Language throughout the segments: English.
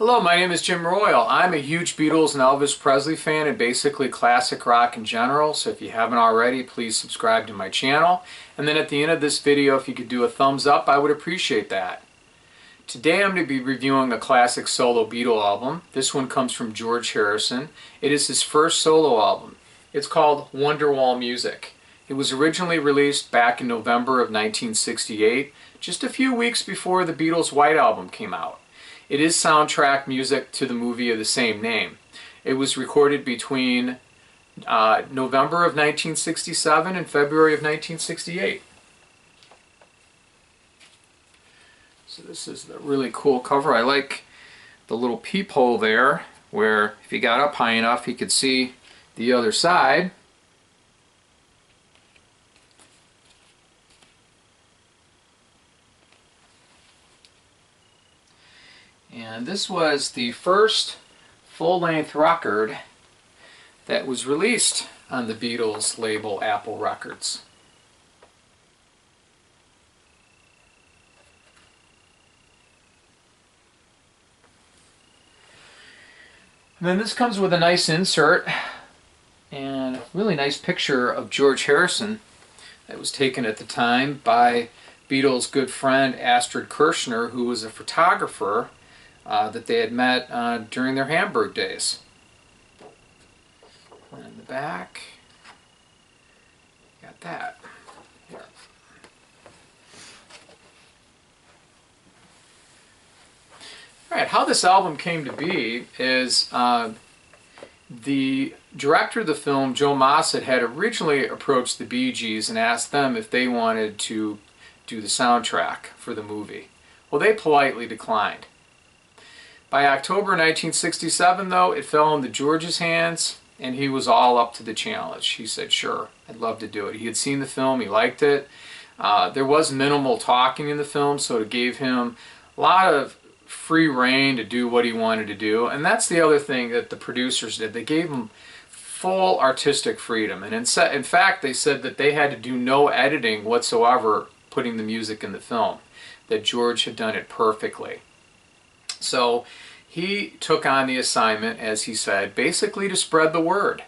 Hello, my name is Jim Royal. I'm a huge Beatles and Elvis Presley fan and basically classic rock in general, so if you haven't already, please subscribe to my channel. And then at the end of this video, if you could do a thumbs up, I would appreciate that. Today I'm going to be reviewing a classic solo Beatle album. This one comes from George Harrison. It is his first solo album. It's called Wonderwall Music. It was originally released back in November of 1968, just a few weeks before the Beatles' White Album came out. It is soundtrack music to the movie of the same name. It was recorded between November of 1967 and February of 1968. So this is the really cool cover. I like the little peephole there, where if you got up high enough, you could see the other side. And this was the first full-length record that was released on the Beatles label Apple Records. And then this comes with a nice insert and a really nice picture of George Harrison that was taken at the time by Beatles' good friend Astrid Kirchner, who was a photographer that they had met during their Hamburg days. And in the back, got that. Here. Alright, how this album came to be is the director of the film, Joe Mossett, had originally approached the Bee Gees and asked them if they wanted to do the soundtrack for the movie. Well, they politely declined. By October 1967, though, it fell into George's hands, and he was all up to the challenge. He said, sure, I'd love to do it. He had seen the film, he liked it. There was minimal talking in the film, so it gave him a lot of free rein to do what he wanted to do. And that's the other thing that the producers did. They gave him full artistic freedom. And in fact, they said that they had to do no editing whatsoever putting the music in the film, that George had done it perfectly. So he took on the assignment, as he said, basically to spread the word.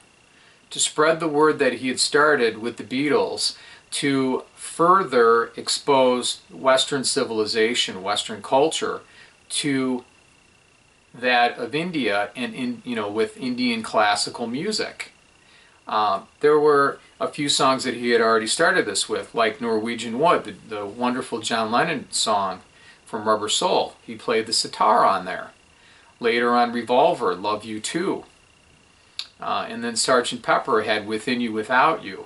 To spread the word that he had started with the Beatles to further expose Western civilization, Western culture, to that of India and with Indian classical music. There were a few songs that he had already started this with, like Norwegian Wood, the wonderful John Lennon song from Rubber Soul. He played the sitar on there. Later on Revolver, Love You Too. And then Sgt. Pepper had Within You Without You.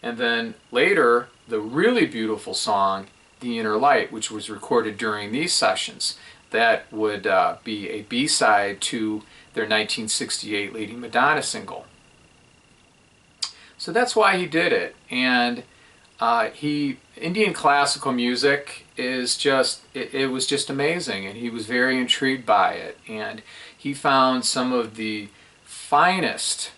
And then later, the really beautiful song, The Inner Light, which was recorded during these sessions. That would be a B-side to their 1968 Lady Madonna single. So that's why he did it. And Indian classical music is just, it was just amazing, and he was very intrigued by it. And he found some of the finest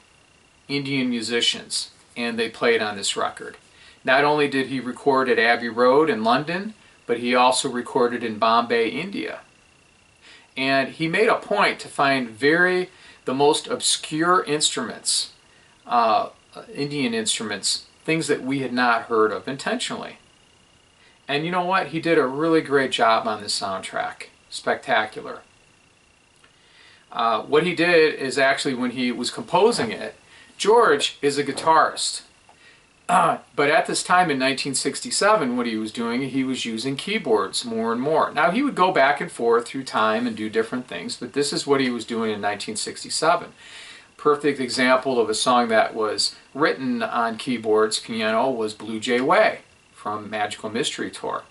Indian musicians, and they played on this record. Not only did he record at Abbey Road in London, but he also recorded in Bombay, India. And he made a point to find the most obscure instruments, Indian instruments, things that we had not heard of intentionally. And you know what? He did a really great job on this soundtrack. Spectacular. What he did is actually, when he was composing it, George is a guitarist. But at this time in 1967, what he was doing, he was using keyboards more and more. Now, he would go back and forth through time and do different things, but this is what he was doing in 1967. Perfect example of a song that was written on keyboards, piano, was Blue Jay Way from Magical Mystery Tour.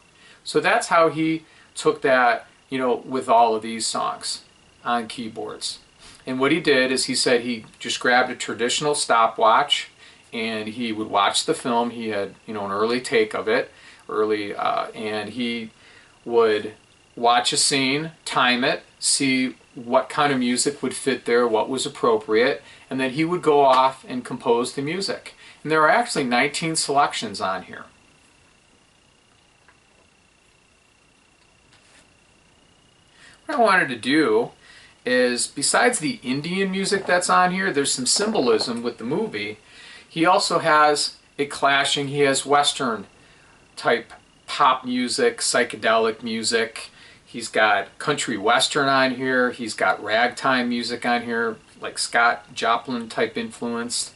So that's how he took that, with all of these songs on keyboards. And what he did is he said he just grabbed a traditional stopwatch and he would watch the film. He had, an early take of it, and he would watch a scene, time it, see what kind of music would fit there, what was appropriate, and then he would go off and compose the music. And there are actually 19 selections on here. What I wanted to do is, besides the Indian music that's on here, there's some symbolism with the movie. He also has it clashing. He has Western type pop music, psychedelic music. He's got country western on here. He's got ragtime music on here, like Scott Joplin type influence.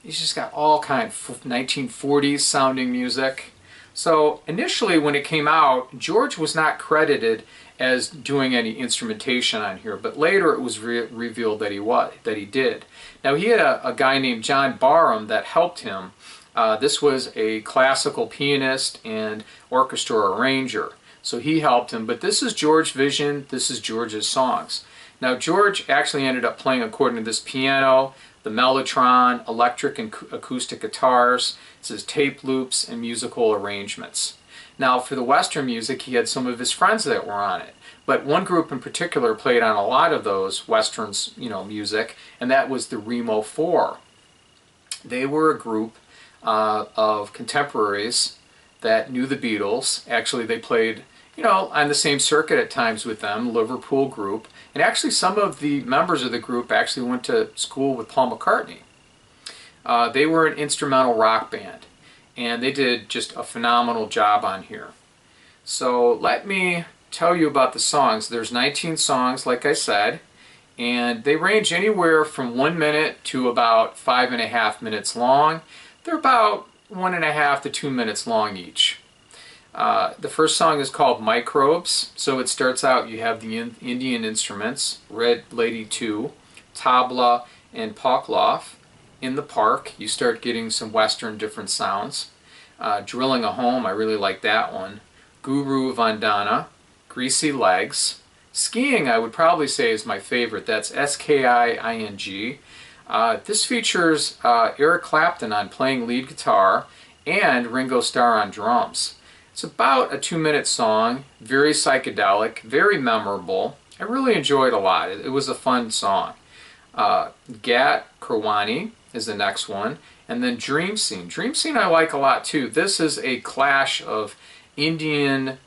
He's just got all kind of 1940s sounding music. So initially when it came out, George was not credited as doing any instrumentation on here, but later it was revealed that he did. Now he had a guy named John Barham that helped him. This was a classical pianist and orchestra arranger, so he helped him. But this is George's vision. This is George's songs. Now George actually ended up playing according to this piano, the mellotron, electric and acoustic guitars. It says tape loops and musical arrangements. Now for the Western music, he had some of his friends that were on it. But one group in particular played on a lot of those Westerns, music, and that was the Remo 4. They were a group of contemporaries that knew the Beatles. Actually, they played, on the same circuit at times with them, Liverpool group. And actually, some of the members of the group actually went to school with Paul McCartney. They were an instrumental rock band, and they did just a phenomenal job on here. So let me tell you about the songs. There's 19 songs, like I said, and they range anywhere from 1 minute to about 5.5 minutes long. They're about 1.5 to 2 minutes long each. The first song is called Microbes. So it starts out, you have the Indian instruments, Red Lady 2, tabla, and poklof. In the Park, you start getting some Western different sounds. Drilling a Home, I really like that one. Guru Vandana, Greasy Legs. Skiing, I would probably say, is my favorite. That's Skiing. This features Eric Clapton on playing lead guitar and Ringo Starr on drums. It's about a 2-minute song, very psychedelic, very memorable. I really enjoyed it a lot. It was a fun song. Gat Kirwani is the next one, and then Dream Scene. Dream Scene I like a lot too. This is a clash of Indian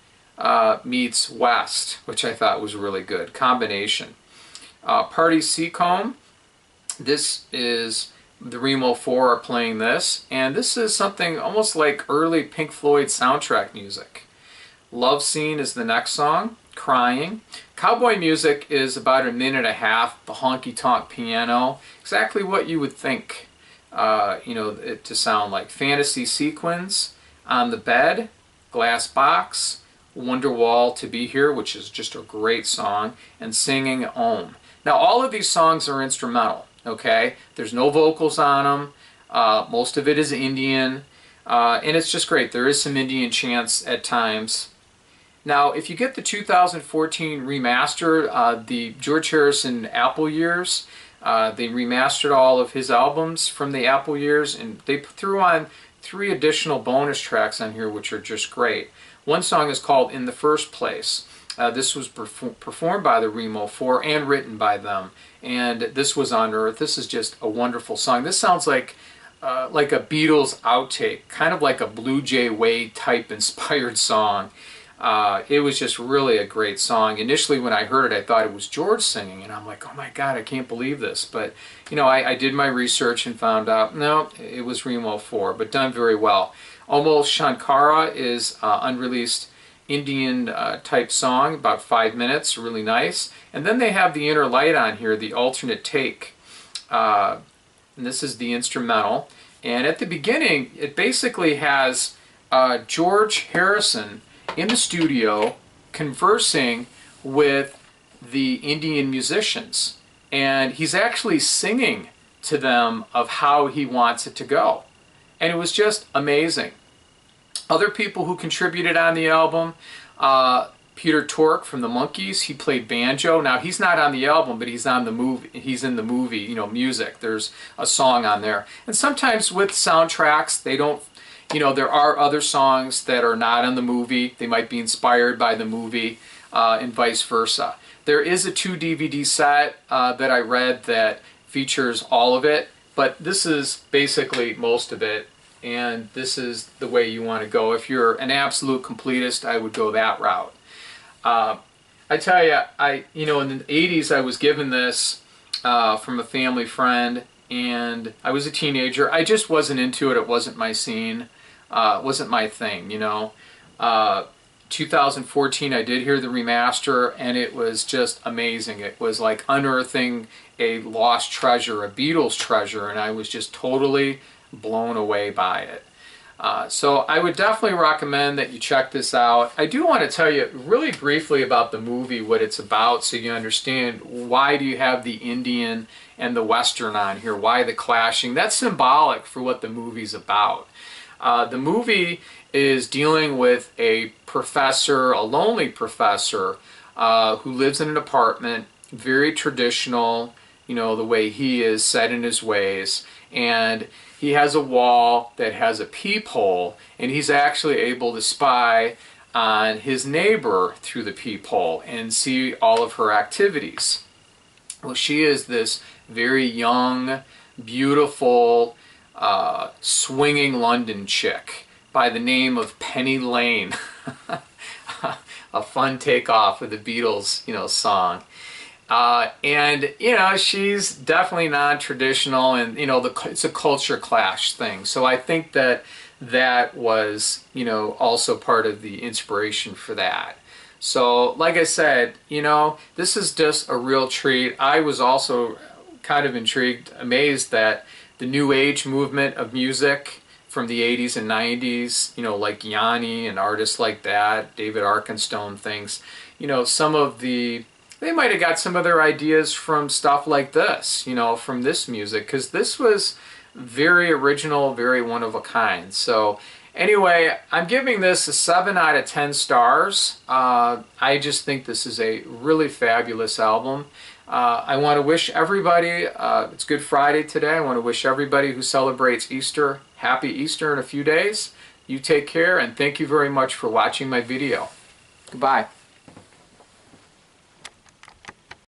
meets West, which I thought was really good combination. Party Seacombe. This is the Remo 4 are playing this, and this is something almost like early Pink Floyd soundtrack music. Love Scene is the next song. Crying. Cowboy music is about 1.5 minutes, the honky-tonk piano, exactly what you would think it to sound like. Fantasy Sequins, On the Bed, Glass Box, Wonderwall, To Be Here, which is just a great song, and Singing Om. Now all of these songs are instrumental, okay? There's no vocals on them. Most of it is Indian, and it's just great. There is some Indian chants at times. Now, if you get the 2014 remaster, the George Harrison Apple years, they remastered all of his albums from the Apple years, and they threw on 3 additional bonus tracks on here, which are just great. One song is called In the First Place. This was performed by the Remo 4 and written by them, and this was on Earth. This is just a wonderful song. This sounds like a Beatles outtake, kind of like a Blue Jay Way type inspired song. It was just really a great song. Initially when I heard it, I thought it was George singing, and I'm like, oh my God, I can't believe this. But, I did my research and found out, no, it was Remo 4, but done very well. Almost Shankara is unreleased Indian type song, about 5 minutes, really nice. And then they have the Inner Light on here, the alternate take. And this is the instrumental. And at the beginning, it basically has George Harrison in the studio conversing with the Indian musicians, and he's actually singing to them of how he wants it to go, and it was just amazing. Other people who contributed on the album, Peter Tork from the Monkees, he played banjo. Now he's not on the album, but he's on the movie. He's in the movie, music. There's a song on there, and sometimes with soundtracks they don't. There are other songs that are not in the movie. They might be inspired by the movie, and vice versa. There is a 2 DVD set that I read that features all of it, but this is basically most of it, and this is the way you want to go. If you're an absolute completist, I would go that route. I tell you, in the 80s I was given this from a family friend, and I was a teenager. I just wasn't into it. It wasn't my scene. It wasn't my thing, 2014 I did hear the remaster, and it was just amazing. It was like unearthing a lost treasure, a Beatles treasure, and I was just totally blown away by it. So I would definitely recommend that you check this out. I do want to tell you really briefly about the movie, what it's about, so you understand why do you have the Indian and the Western on here, why the clashing. That's symbolic for what the movie's about. The movie is dealing with a professor, a lonely professor, who lives in an apartment, very traditional, the way he is set in his ways, and he has a wall that has a peephole, and he's actually able to spy on his neighbor through the peephole and see all of her activities. Well, she is this very young, beautiful, swinging London chick by the name of Penny Lane. A fun takeoff of the Beatles, song. And she's definitely non-traditional, and it's a culture clash thing. So I think that was also part of the inspiration for that. So like I said, this is just a real treat. I was also kind of intrigued, amazed that the new age movement of music from the 80s and 90s, like Yanni and artists like that, David Arkenstone, things, some of they might have got some of their ideas from stuff like this, from this music, because this was very original, very one of a kind. So anyway, I'm giving this a 7 out of 10 stars. I just think this is a really fabulous album. I want to wish everybody, it's Good Friday today, I want to wish everybody who celebrates Easter, happy Easter in a few days. You take care, and thank you very much for watching my video. Goodbye.